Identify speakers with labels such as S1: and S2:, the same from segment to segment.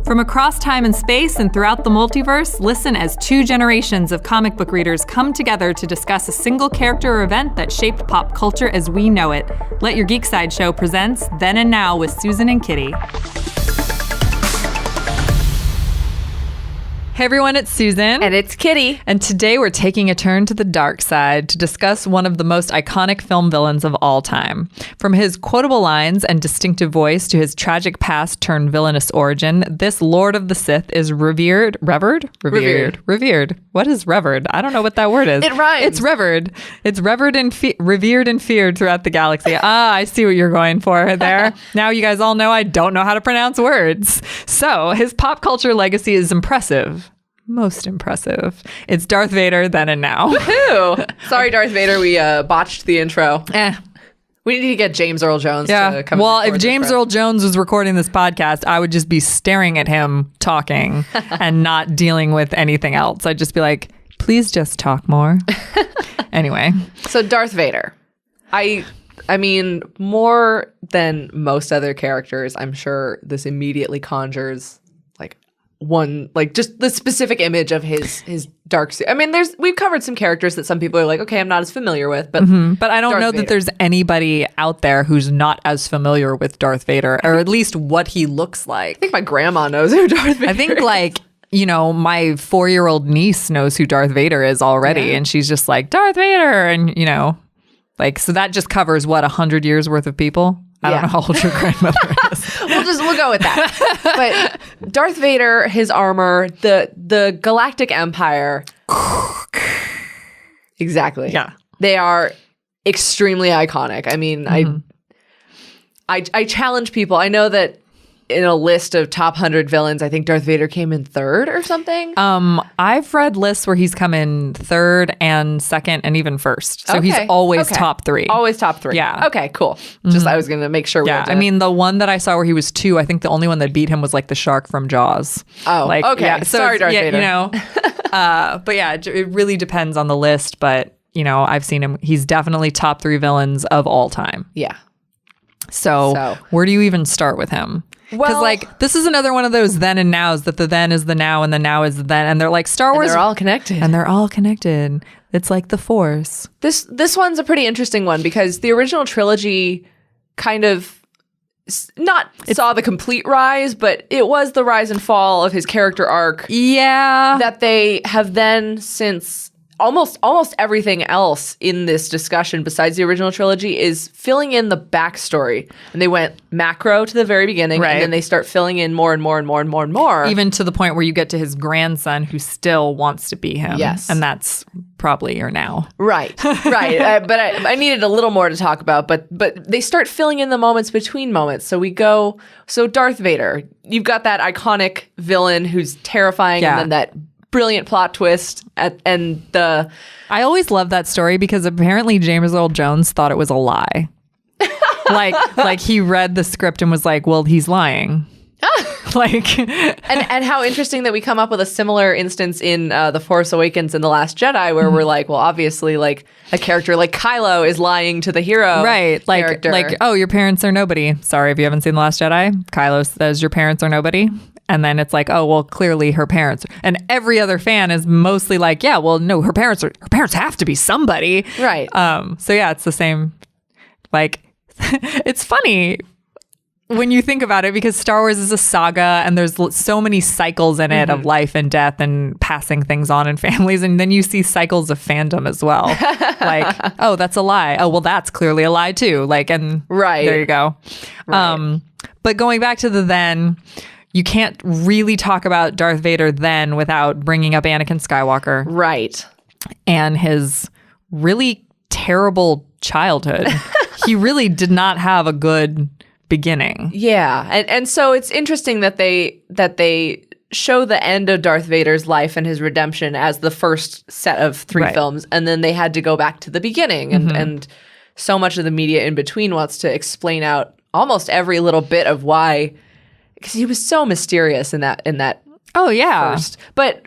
S1: From across time and space and throughout the multiverse, listen as two generations of comic book readers come together to discuss a single character or event that shaped pop culture as we know it. Let Your Geek Sideshow presents Then and Now with Susan and Kitty. Hey everyone, it's Susan.
S2: And it's Kitty.
S1: And today we're taking a turn to the dark side to discuss one of the most iconic film villains of all time. From his quotable lines and distinctive voice to his tragic past turned villainous origin, this Lord of the Sith is revered. What is revered? I don't know what that word is.
S2: It rhymes.
S1: It's revered. It's revered and revered and feared throughout the galaxy. I see what you're going for there. Now you guys all know I don't know how to pronounce words. So his pop culture legacy is impressive. Most impressive. It's Darth Vader Then and Now.
S2: Woohoo! Sorry, Darth Vader, we botched the intro. We need to get James Earl Jones to come.
S1: Well, if James Earl Jones was recording this podcast, I would just be staring at him talking and not dealing with anything else. I'd just be like, please just talk more. Anyway.
S2: So Darth Vader. I mean, more than most other characters, I'm sure this immediately conjures just the specific image of his dark suit. I mean, we've covered some characters that some people are like, okay, I'm not as familiar with, but
S1: but I don't know that there's anybody out there who's not as familiar with Darth Vader, or at least what he looks like.
S2: I think my grandma knows who Darth Vader is.
S1: I think my 4-year-old niece knows who Darth Vader is already, and she's just like, Darth Vader, and so that just covers 100 years worth of people. I don't know how old your grandmother is.
S2: We'll go with that. But Darth Vader, his armor, the Galactic Empire. Exactly.
S1: Yeah.
S2: They are extremely iconic. I mean, I challenge people. I know that in a list of top 100 villains, I think Darth Vader came in third or something.
S1: I've read lists where he's come in third and second and even first. So he's always top 3.
S2: Always top 3.
S1: Yeah.
S2: Okay, cool. Just I was going to make sure we
S1: I mean, the one that I saw where he was 2, I think the only one that beat him was the shark from Jaws.
S2: Oh, okay. Yeah, so sorry, Darth Vader.
S1: But yeah, it really depends on the list. But, I've seen him. He's definitely top 3 villains of all time.
S2: Yeah.
S1: So where do you even start with him? Because this is another one of those then and nows that the then is the now and the now is the then, and they're like Star Wars.
S2: And they're all connected.
S1: And they're all connected. It's like the Force.
S2: This one's a pretty interesting one because the original trilogy kind of saw the complete rise, but it was the rise and fall of his character arc.
S1: Yeah.
S2: That they have then since almost everything else in this discussion besides the original trilogy is filling in the backstory. And they went macro to the very beginning, and then they start filling in more and more and more and more and more.
S1: Even to the point where you get to his grandson who still wants to be him.
S2: Yes.
S1: And that's probably your now.
S2: Right. But I needed a little more to talk about. But they start filling in the moments between moments. So Darth Vader, you've got that iconic villain who's terrifying, and then that brilliant plot twist I
S1: always love that story because apparently James Earl Jones thought it was a lie. like he read the script and was like, well, he's lying.
S2: and how interesting that we come up with a similar instance in The Force Awakens and The Last Jedi, where we're like, well, obviously, a character like Kylo is lying to the hero,
S1: right?
S2: Character.
S1: Oh, your parents are nobody. Sorry if you haven't seen The Last Jedi. Kylo says your parents are nobody, and then it's like, oh, well, clearly her parents. And every other fan is mostly like, yeah, well, no, her parents have to be somebody,
S2: right?
S1: So yeah, it's the same. It's funny when you think about it, because Star Wars is a saga and there's so many cycles in it of life and death and passing things on in families. And then you see cycles of fandom as well. Oh, that's a lie. Oh, well, that's clearly a lie too. There you go.
S2: Right.
S1: But going back to the then, you can't really talk about Darth Vader then without bringing up Anakin Skywalker.
S2: Right.
S1: And his really terrible childhood. He really did not have a good beginning.
S2: Yeah. And so it's interesting that they show the end of Darth Vader's life and his redemption as the first set of 3 films, and then they had to go back to the beginning, and so much of the media in between wants to explain out almost every little bit of why, because he was so mysterious in that
S1: oh yeah
S2: first. But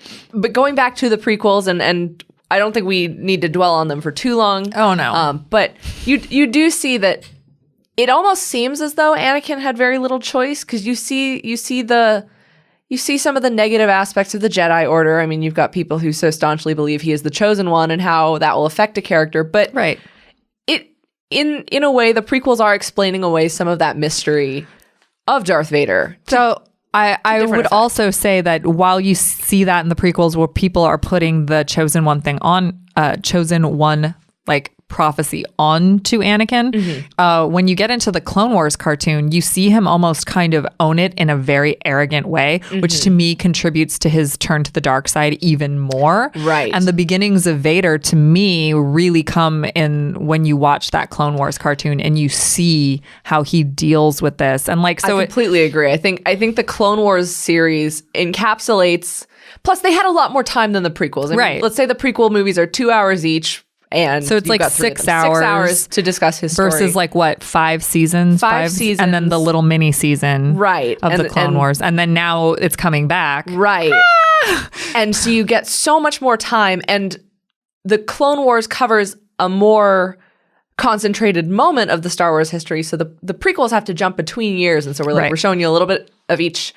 S2: going back to the prequels, and I don't think we need to dwell on them for too long.
S1: Oh no.
S2: But you do see that it almost seems as though Anakin had very little choice, because you see the you see some of the negative aspects of the Jedi Order. I mean, you've got people who so staunchly believe he is the chosen one and how that will affect a character. But it in a way, the prequels are explaining away some of that mystery of Darth Vader.
S1: So I would
S2: effect.
S1: also say that while you see that in the prequels where people are putting the chosen one thing on, chosen one like prophecy onto Anakin, when you get into the Clone Wars cartoon, you see him almost kind of own it in a very arrogant way, which to me contributes to his turn to the dark side even more.
S2: Right.
S1: And the beginnings of Vader to me really come in when you watch that Clone Wars cartoon and you see how he deals with this. And like, so
S2: I completely agree. I think the Clone Wars series encapsulates, plus they had a lot more time than the prequels. I mean, let's say the prequel movies are 2 hours each. And
S1: so it's like 6 hours.
S2: 6 hours to discuss his story.
S1: Versus like what, 5 seasons?
S2: 5 seasons.
S1: And then the little mini season of the Clone Wars. And then now it's coming back.
S2: Right. And so you get so much more time. And the Clone Wars covers a more concentrated moment of the Star Wars history. So the prequels have to jump between years. And so we're showing you a little bit of each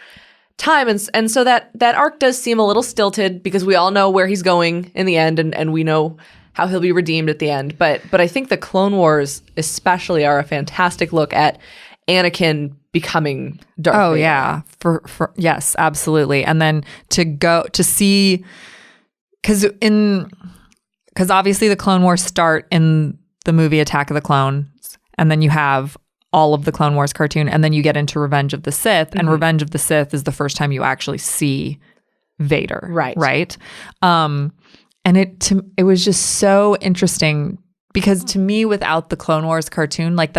S2: time. And so that arc does seem a little stilted because we all know where he's going in the end. And we know how he'll be redeemed at the end. But I think the Clone Wars especially are a fantastic look at Anakin becoming Darth Vader.
S1: Yeah. Yes, absolutely. And then to see, because obviously the Clone Wars start in the movie Attack of the Clones, and then you have all of the Clone Wars cartoon, and then you get into Revenge of the Sith, and Revenge of the Sith is the first time you actually see Vader. Right. And it was just so interesting because to me, without the Clone Wars cartoon, like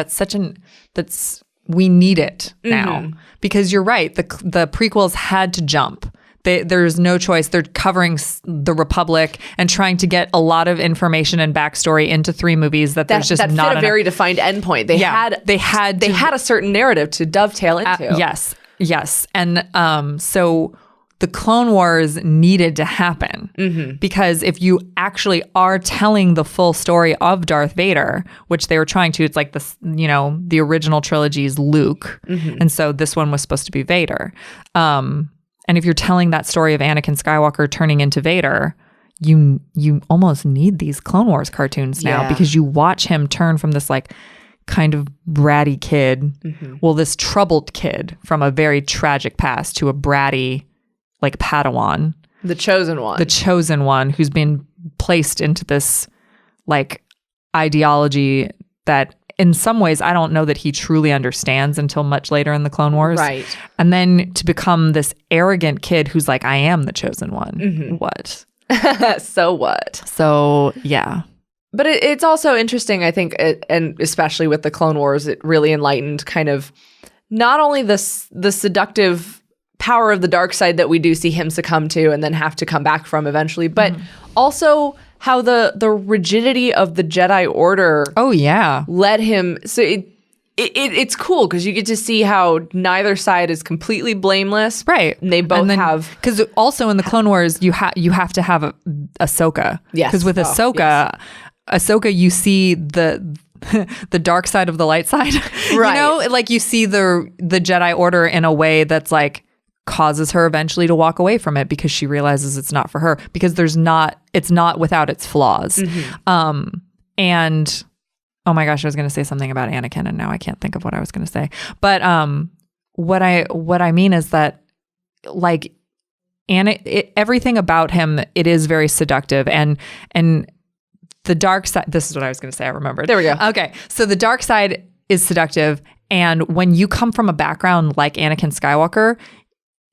S1: we need it now because you're right. The prequels had to jump. There's no choice. They're covering the Republic and trying to get a lot of information and backstory into 3 movies that there's just not
S2: fit a very defined endpoint. They had a certain narrative to dovetail into.
S1: Yes. And so the Clone Wars needed to happen because if you actually are telling the full story of Darth Vader, which they were trying to, it's like the original trilogy's Luke. And so this one was supposed to be Vader. And if you're telling that story of Anakin Skywalker turning into Vader, you almost need these Clone Wars cartoons now because you watch him turn from this like kind of bratty kid, this troubled kid from a very tragic past to a bratty like Padawan.
S2: The chosen one
S1: who's been placed into this like ideology that in some ways I don't know that he truly understands until much later in the Clone Wars.
S2: Right.
S1: And then to become this arrogant kid who's like, I am the chosen one. What?
S2: So what?
S1: So, yeah.
S2: But it's also interesting, I think, and especially with the Clone Wars, it really enlightened kind of not only the seductive power of the dark side that we do see him succumb to and then have to come back from eventually, but also how the rigidity of the Jedi Order led him. So it's cool because you get to see how neither side is completely blameless.
S1: Right.
S2: And they both have...
S1: Because also in the Clone Wars, you have to have Ahsoka. Yes. Because with Ahsoka, you see the dark side of the light side. Right. Like you see the Jedi Order in a way that's like causes her eventually to walk away from it because she realizes it's not for her because it's not without its flaws. And oh my gosh, I was going to say something about Anakin and now I can't think of what I was going to say. But what I mean is that like everything about him, it is very seductive and the dark side, this is what I was going to say. I remembered.
S2: There we go.
S1: Okay. So the dark side is seductive. And when you come from a background like Anakin Skywalker,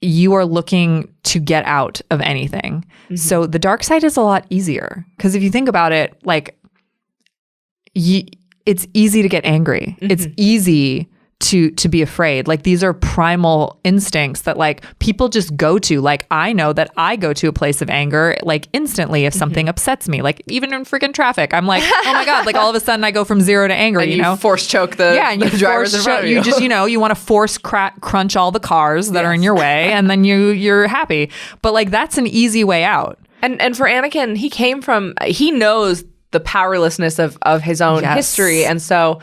S1: you are looking to get out of anything. So the dark side is a lot easier. Because if you think about it, like it's easy to get angry. It's easy to be afraid. Like these are primal instincts that like people just go to. Like I know that I go to a place of anger like instantly if something upsets me. Like even in freaking traffic, I'm like, oh my God, like all of a sudden I go from 0 to angry,
S2: and
S1: you know?
S2: Force choke the drivers in front of you.
S1: You just, you want to force crunch all the cars that are in your way and then you're happy. But like that's an easy way out.
S2: And for Anakin, he knows the powerlessness of his own history. And so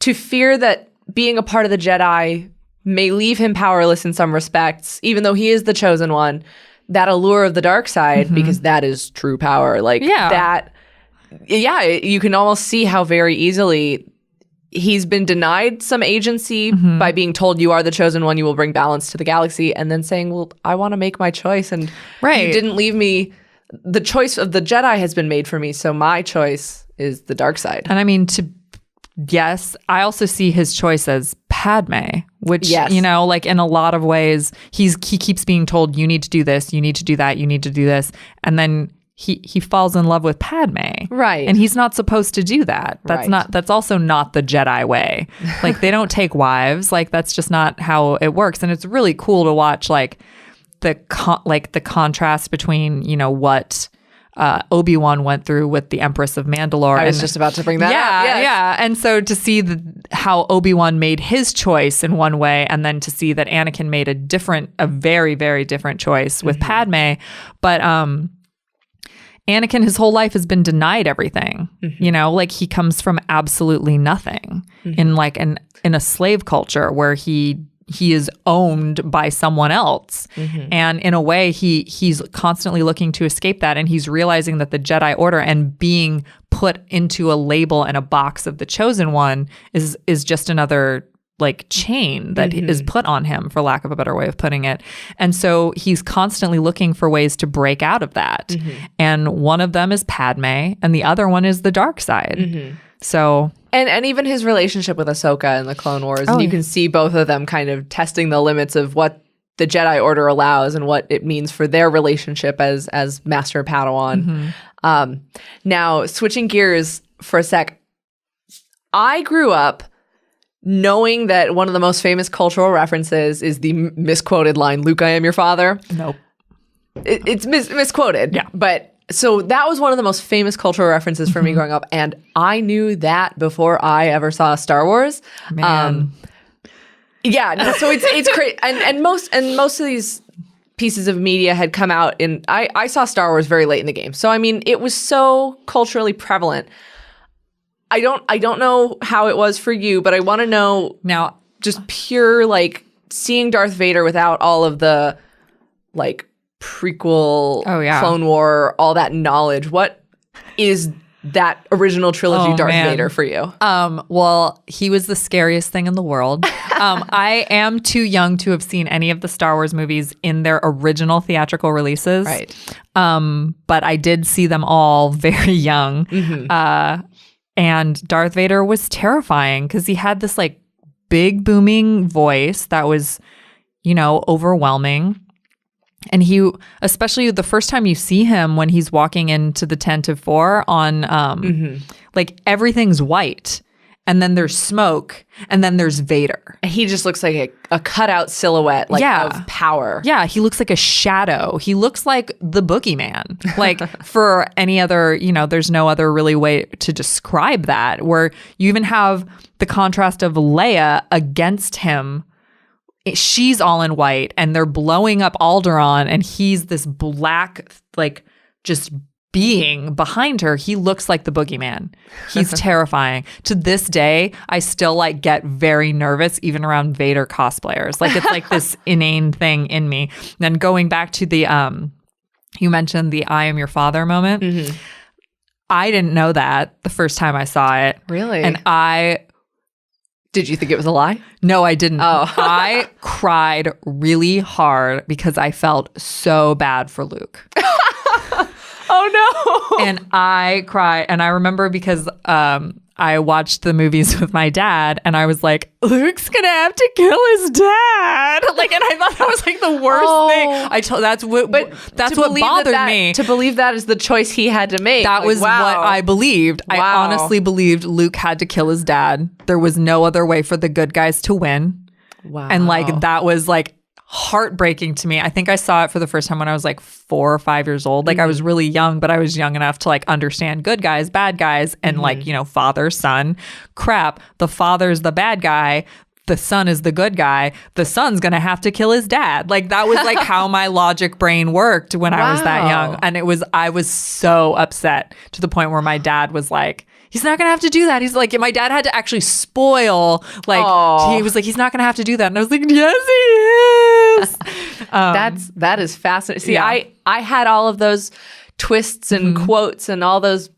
S2: to fear that being a part of the Jedi may leave him powerless in some respects, even though he is the chosen one, that allure of the dark side, because that is true power. Like that, you can almost see how very easily he's been denied some agency by being told you are the chosen one, you will bring balance to the galaxy, and then saying, well, I want to make my choice, and you didn't leave me. The choice of the Jedi has been made for me, so my choice is the dark side.
S1: And I mean, yes, I also see his choice as Padme, which, you know, like in a lot of ways, he keeps being told, you need to do this, you need to do that, you need to do this. And then he falls in love with Padme.
S2: Right.
S1: And he's not supposed to do that. That's also not the Jedi way. Like, they don't take wives. Like, that's just not how it works. And it's really cool to watch, like, the contrast between, you know, what Obi-Wan went through with the Empress of Mandalore.
S2: I was just about to bring that up. Yes.
S1: Yeah. And so to see how Obi-Wan made his choice in one way, and then to see that Anakin made a very, very different choice with Padme. But Anakin, his whole life has been denied everything. You know, like, he comes from absolutely nothing in a slave culture where he is owned by someone else. And in a way, he's constantly looking to escape that. And he's realizing that the Jedi Order and being put into a label and a box of the chosen one is just another, like, chain that is put on him, for lack of a better way of putting it. And so he's constantly looking for ways to break out of that. And one of them is Padme, and the other one is the dark side. So...
S2: And even his relationship with Ahsoka in the Clone Wars. And you can see both of them kind of testing the limits of what the Jedi Order allows and what it means for their relationship as Master Padawan. Now, switching gears for a sec, I grew up knowing that one of the most famous cultural references is the misquoted line, "Luke, I am your father."
S1: Nope.
S2: It's misquoted.
S1: Yeah.
S2: But... So that was one of the most famous cultural references for me growing up, and I knew that before I ever saw Star Wars.
S1: Man.
S2: So it's crazy, and most of these pieces of media had come out in. I saw Star Wars very late in the game, so I mean, it was so culturally prevalent. I don't know how it was for you, but I want to know now, just pure, like, seeing Darth Vader without all of the, like, prequel, Clone War, all that knowledge. What is that original trilogy Darth Vader for you?
S1: Well, he was the scariest thing in the world. I am too young to have seen any of the Star Wars movies in their original theatrical releases.
S2: Right.
S1: But I did see them all very young. And Darth Vader was terrifying because he had this, like, big booming voice that was, you know, overwhelming. And he, especially the first time you see him when he's walking into the tent of 4 on, like, everything's white. And then there's smoke. And then there's Vader.
S2: He just looks like a cutout silhouette, like, of power.
S1: Yeah, he looks like a shadow. He looks like the boogeyman. Like, for any other, you know, there's no other really way to describe that. Where you even have the contrast of Leia against him. She's all in white and they're blowing up Alderaan and he's this black, like, just being behind her. He looks like the boogeyman. He's terrifying. To this day, I still, like, get very nervous even around Vader cosplayers. Like, it's like this inane thing in me. And then going back to the you mentioned the "I am your father" moment. I didn't know that the first time I saw it.
S2: Really?
S1: And
S2: did you think it was a lie?
S1: No, I didn't.
S2: Oh.
S1: I cried really hard because I felt so bad for Luke.
S2: Oh, no.
S1: And I cried. And I remember because I watched the movies with my dad and I was like, Luke's going to have to kill his dad. Like, and I thought that was, like, the worst thing. That's what bothered me.
S2: To believe that is the choice he had to make.
S1: That was what I believed. Wow. I honestly believed Luke had to kill his dad. There was no other way for the good guys to win.
S2: Wow.
S1: And, like, that was, like, heartbreaking to me. I think I saw it for the first time when I was, like, 4 or 5 years old. Like, I was really young, but I was young enough to, like, understand good guys, bad guys, and like, you know, father, son. Crap, the father's the bad guy, the son is the good guy, the son's gonna have to kill his dad. Like, that was, like, how my logic brain worked when I was that young. And I was so upset to the point where my dad was like, he's not gonna have to do that. He's like, my dad had to actually spoil, like, he was like, he's not gonna have to do that. And I was like, yes, he is.
S2: That is fascinating. See, I had all of those twists and quotes and all those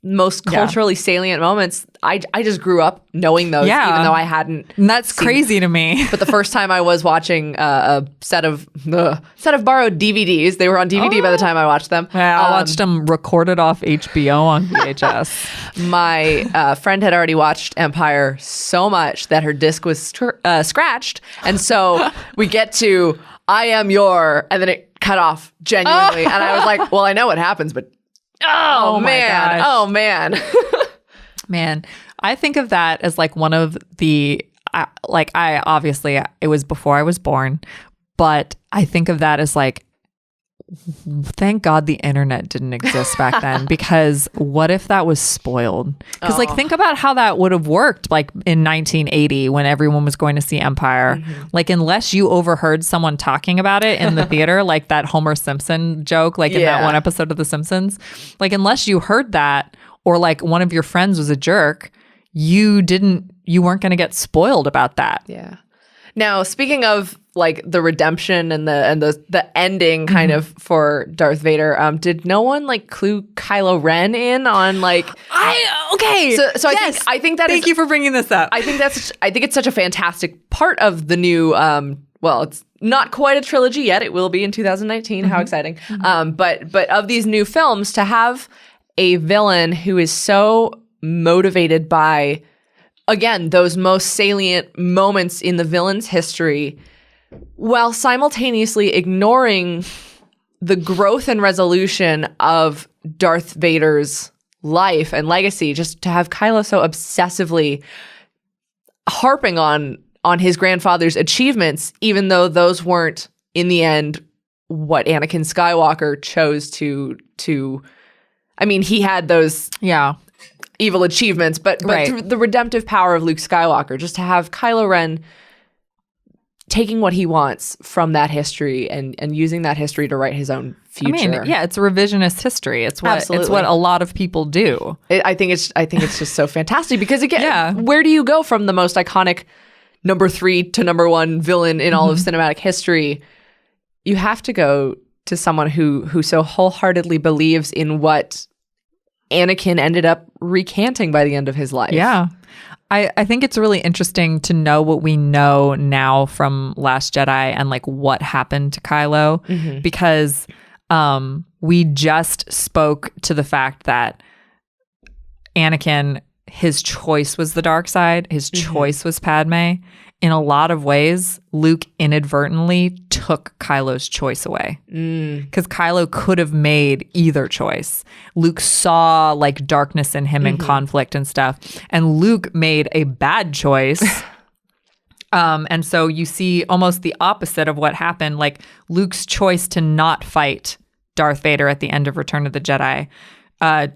S2: most culturally salient moments. I just grew up knowing those, even though I hadn't.
S1: And that's crazy to me.
S2: But the first time I was watching a set of borrowed DVDs, they were on DVD by the time I watched them.
S1: Yeah, I watched them recorded off HBO on VHS.
S2: My friend had already watched Empire so much that her disc was scratched, and so we get to "I am your," and then it cut off genuinely, and I was like, "Well, I know what happens, but." Oh man. Oh man.
S1: Man, I think of that as like one of the I obviously it was before I was born, but I think of that as like, thank God the internet didn't exist back then, because what if that was spoiled? Because like, think about how that would have worked like in 1980 when everyone was going to see Empire. Like, unless you overheard someone talking about it in the theater, like that Homer Simpson joke, like in that one episode of The Simpsons, like unless you heard that, or like one of your friends was a jerk, you weren't going to get spoiled about that.
S2: Yeah. Now, speaking of like the redemption and the ending kind of for Darth Vader, did no one like clue Kylo Ren in on like? So yes. I think that
S1: Thank you for bringing this up.
S2: I think it's such a fantastic part of the new. Well, it's not quite a trilogy yet. It will be in 2019. How exciting! But of these new films, to have a villain who is so motivated by, again, those most salient moments in the villain's history, while simultaneously ignoring the growth and resolution of Darth Vader's life and legacy, just to have Kylo so obsessively harping on his grandfather's achievements, even though those weren't, in the end, what Anakin Skywalker chose to I mean, he had those evil achievements, but through the redemptive power of Luke Skywalker, just to have Kylo Ren taking what he wants from that history and using that history to write his own future.
S1: I mean, it's revisionist history. It's what a lot of people do.
S2: I think it's just so fantastic because, again, where do you go from the most iconic number 3 to number 1 villain in all of cinematic history? You have to go to someone who so wholeheartedly believes in what Anakin ended up recanting by the end of his life.
S1: Yeah. I think it's really interesting to know what we know now from Last Jedi and like what happened to Kylo, because we just spoke to the fact that Anakin, his choice was the dark side. His choice was Padme. In a lot of ways, Luke inadvertently took Kylo's choice away, because Kylo could have made either choice. Luke saw like darkness in him and conflict and stuff, and Luke made a bad choice. And so you see almost the opposite of what happened. Like Luke's choice to not fight Darth Vader at the end of Return of the Jedi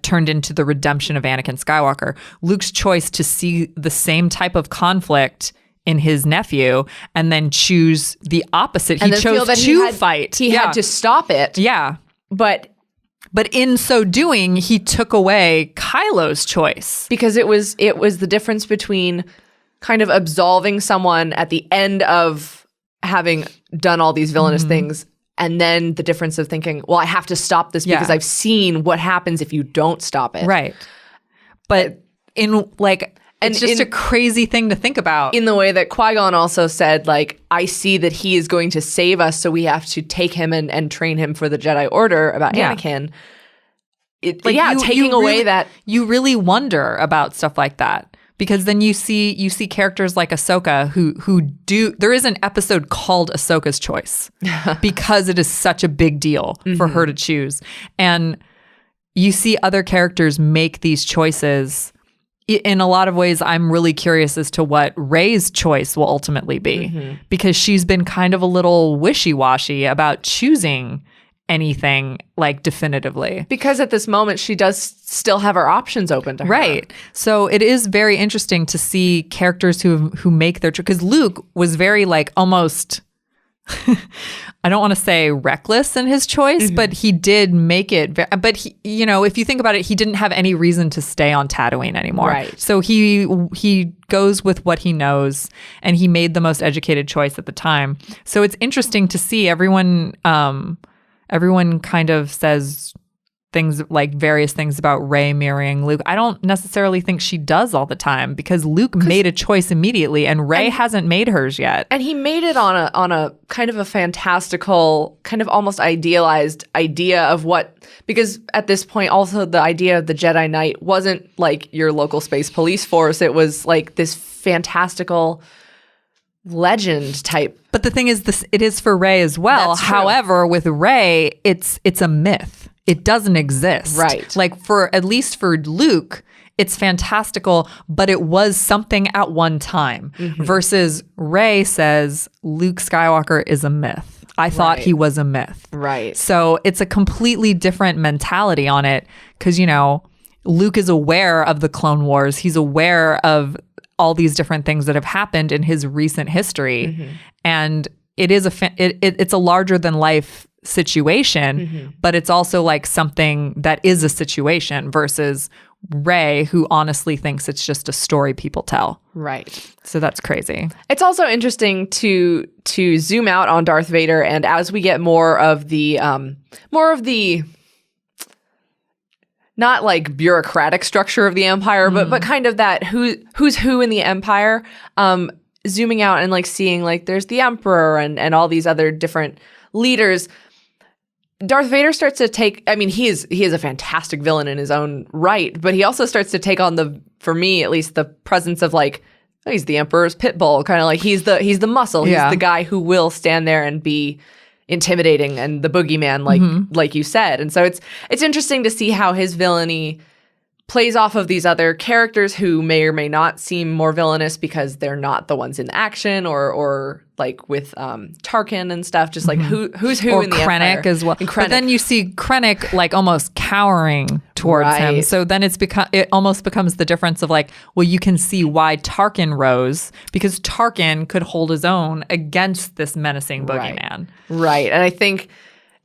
S1: turned into the redemption of Anakin Skywalker. Luke's choice to see the same type of conflict in his nephew and then choose the opposite. He chose to fight.
S2: He had to stop it.
S1: Yeah.
S2: But
S1: in so doing, he took away Kylo's choice.
S2: Because it was the difference between kind of absolving someone at the end of having done all these villainous things, and then the difference of thinking, well, I have to stop this because I've seen what happens if you don't stop it.
S1: Right. But in like... And it's just a crazy thing to think about.
S2: In the way that Qui-Gon also said, like, I see that he is going to save us, so we have to take him and train him for the Jedi Order about Anakin. Taking away that...
S1: You really wonder about stuff like that. Because then you see characters like Ahsoka who do... There is an episode called Ahsoka's Choice because it is such a big deal for her to choose. And you see other characters make these choices... In a lot of ways, I'm really curious as to what Rey's choice will ultimately be, because she's been kind of a little wishy-washy about choosing anything like definitively.
S2: Because at this moment, she does still have her options open to her.
S1: Right. So it is very interesting to see characters who make their choice. Because Luke was very like almost I don't want to say reckless in his choice, but he did make it. But he, you know, if you think about it, he didn't have any reason to stay on Tatooine anymore.
S2: Right.
S1: So he goes with what he knows, and he made the most educated choice at the time. So it's interesting to see everyone kind of says things like various things about Rey marrying Luke. I don't necessarily think she does all the time, because Luke made a choice immediately and Rey hasn't made hers yet.
S2: And he made it on a kind of a fantastical, kind of almost idealized idea of what, because at this point also the idea of the Jedi Knight wasn't like your local space police force. It was like this fantastical legend type.
S1: But the thing is, it is for Rey as well. However, with Rey, it's a myth. It doesn't exist.
S2: Right.
S1: Like at least for Luke, it's fantastical, but it was something at one time. Versus Rey says Luke Skywalker is a myth. I thought he was a myth.
S2: Right.
S1: So it's a completely different mentality on it, because, you know, Luke is aware of the Clone Wars. He's aware of all these different things that have happened in his recent history. And it is it's a larger than life situation, but it's also like something that is a situation, versus Rey, who honestly thinks it's just a story people tell.
S2: Right.
S1: So that's crazy.
S2: It's also interesting to zoom out on Darth Vader, and as we get more of the not like bureaucratic structure of the Empire, but kind of that who's who in the Empire, zooming out and like seeing like there's the Emperor and all these other different leaders. Darth Vader starts to take, I mean, he is a fantastic villain in his own right, but he also starts to take on for me at least, the presence of like, oh, he's the Emperor's pit bull, kind of like he's the muscle. He's the guy who will stand there and be intimidating and the boogeyman, like you said. And so it's interesting to see how his villainy plays off of these other characters who may or may not seem more villainous because they're not the ones in action, or like with Tarkin and stuff, just like who's who
S1: or
S2: in the
S1: Krennic
S2: Empire.
S1: as well. But then you see Krennic like almost cowering towards him. So then it almost becomes the difference of like, well, you can see why Tarkin rose, because Tarkin could hold his own against this menacing boogeyman.
S2: Right. And I think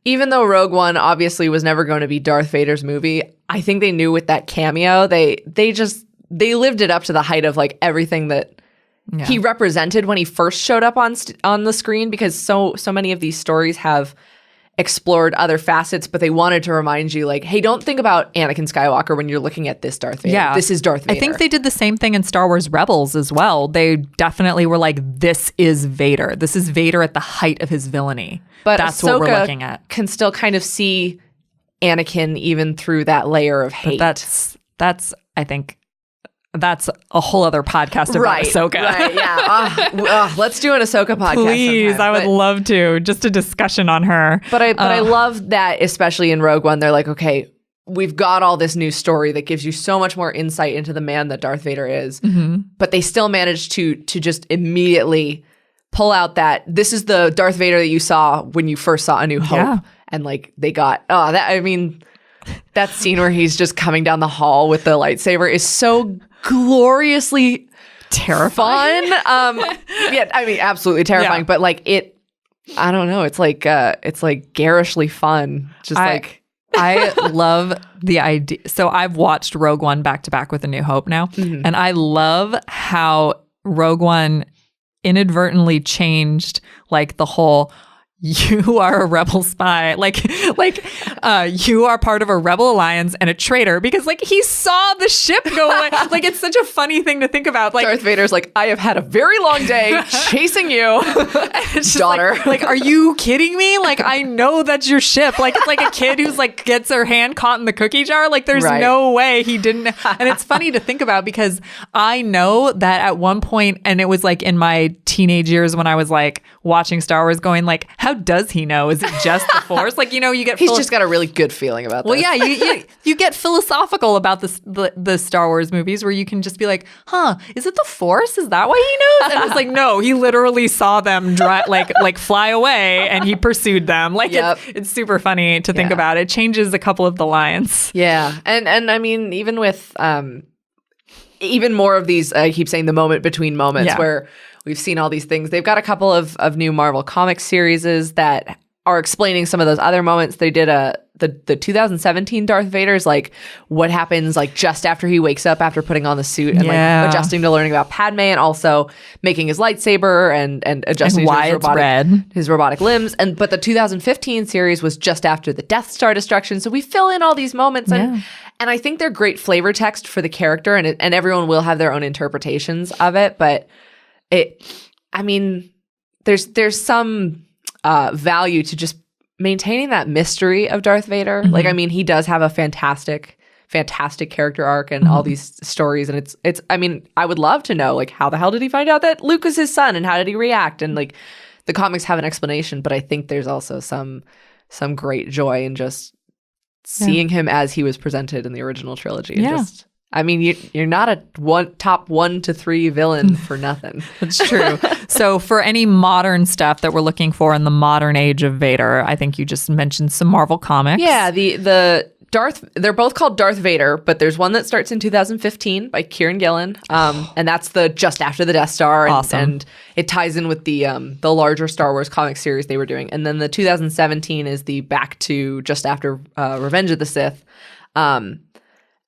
S2: even though Rogue One obviously was never going to be Darth Vader's movie, I think they knew with that cameo, they lived it up to the height of like everything that he represented when he first showed up on the screen, because so many of these stories have explored other facets, but they wanted to remind you like, hey, don't think about Anakin Skywalker when you're looking at this Darth Vader. Yeah. This is Darth Vader.
S1: I think they did the same thing in Star Wars Rebels as well. They definitely were like, this is Vader. This is Vader at the height of his villainy. But that's
S2: Ahsoka
S1: what we're looking at.
S2: Can still kind of see Anakin even through that layer of hate.
S1: But that's I think that's a whole other podcast about Ahsoka.
S2: Right, yeah. Let's do an Ahsoka podcast.
S1: Please,
S2: sometime.
S1: I would love to. Just a discussion on her.
S2: But I love that, especially in Rogue One, they're like, okay, we've got all this new story that gives you so much more insight into the man that Darth Vader is. But they still managed to just immediately pull out that this is the Darth Vader that you saw when you first saw A New Hope. Yeah. And like they got, that scene where he's just coming down the hall with the lightsaber is so gloriously terrifying. Absolutely terrifying. Yeah. But like I don't know. It's like garishly fun.
S1: I love the idea. So I've watched Rogue One back to back with A New Hope now, and I love how Rogue One inadvertently changed like the whole, you are a rebel spy, like you are part of a rebel alliance and a traitor, because like he saw the ship go away. Like it's such a funny thing to think about. Like
S2: Darth Vader's like, I have had a very long day chasing you, daughter.
S1: Like, are you kidding me? Like I know that's your ship. Like it's like a kid who's like gets her hand caught in the cookie jar. Like there's no way he didn't. And it's funny to think about, because I know that at one point, and it was like in my teenage years when I was like watching Star Wars, going like, how does he know? Is it just the Force? Like, you know, you get
S2: he's just got a really good feeling about this.
S1: Well, yeah, you get philosophical about the Star Wars movies, where you can just be like, is it the Force? Is that why he knows? And it's like, no, he literally saw them like fly away, and he pursued them. Like it's super funny to think about. It changes a couple of the lines.
S2: Yeah, and I mean, even with even more of these, I keep saying the moment between moments, We've seen all these things. They've got a couple of new Marvel Comics series that are explaining some of those other moments. They did the 2017 Darth Vader's like what happens like just after he wakes up after putting on the suit and like adjusting to learning about Padme and also making his lightsaber and adjusting to his robotic limbs. But the 2015 series was just after the Death Star destruction. So we fill in all these moments and I think they're great flavor text for the character and everyone will have their own interpretations of it. But there's some value to just maintaining that mystery of Darth Vader. Mm-hmm. Like, I mean, he does have a fantastic character arc and all these stories. And it's, I mean, I would love to know, like, how the hell did he find out that Luke was his son and how did he react? And like, the comics have an explanation, but I think there's also some great joy in just seeing him as he was presented in the original trilogy. And I mean, you're not a top 1 to 3 villain for nothing.
S1: That's true. So for any modern stuff that we're looking for in the modern age of Vader, I think you just mentioned some Marvel comics.
S2: Yeah, they're both called Darth Vader, but there's one that starts in 2015 by Kieran Gillen, and that's the just after the Death Star, and it ties in with the larger Star Wars comic series they were doing. And then the 2017 is the back to just after Revenge of the Sith.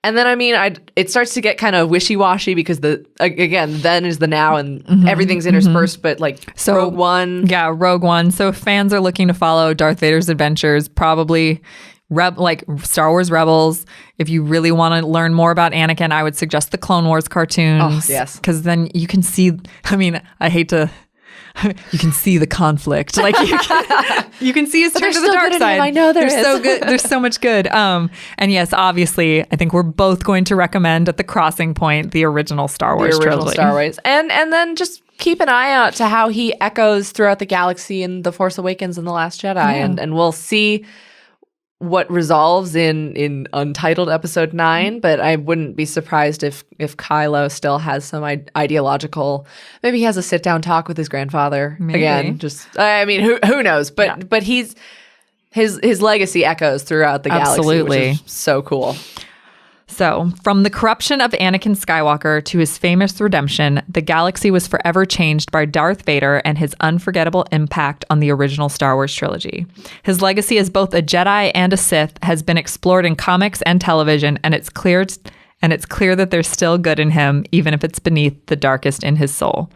S2: And then, I mean, it starts to get kind of wishy-washy because again, then is the now and everything's interspersed, but like Rogue One.
S1: Yeah, Rogue One. So if fans are looking to follow Darth Vader's adventures, probably like Star Wars Rebels. If you really want to learn more about Anakin, I would suggest the Clone Wars cartoons.
S2: Oh, yes.
S1: Because then you can see, I mean, I hate to... You can see the conflict. Like you can see his turn to the dark side.
S2: I know they're
S1: so good. There's so much good. And yes, obviously, I think we're both going to recommend at the crossing point the original Star Wars trilogy.
S2: Star Wars, and then just keep an eye out to how he echoes throughout the galaxy in The Force Awakens and The Last Jedi, and we'll see what resolves in Untitled Episode 9, but I wouldn't be surprised if Kylo still has some ideological, maybe he has a sit-down talk with his grandfather. Maybe. Again, just, I mean, who knows? But his legacy echoes throughout the galaxy, which is so cool.
S1: So, from the corruption of Anakin Skywalker to his famous redemption, the galaxy was forever changed by Darth Vader and his unforgettable impact on the original Star Wars trilogy. His legacy as both a Jedi and a Sith has been explored in comics and television, and it's clear that there's still good in him, even if it's beneath the darkest in his soul.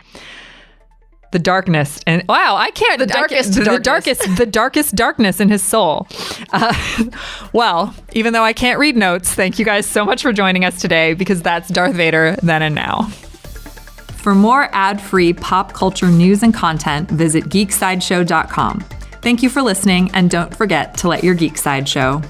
S1: The darkness and wow, I can't. The darkest darkness in his soul. Well, even though I can't read notes, thank you guys so much for joining us today because that's Darth Vader Then and Now. For more ad-free pop culture news and content, visit geeksideshow.com. Thank you for listening, and don't forget to let your geek side show.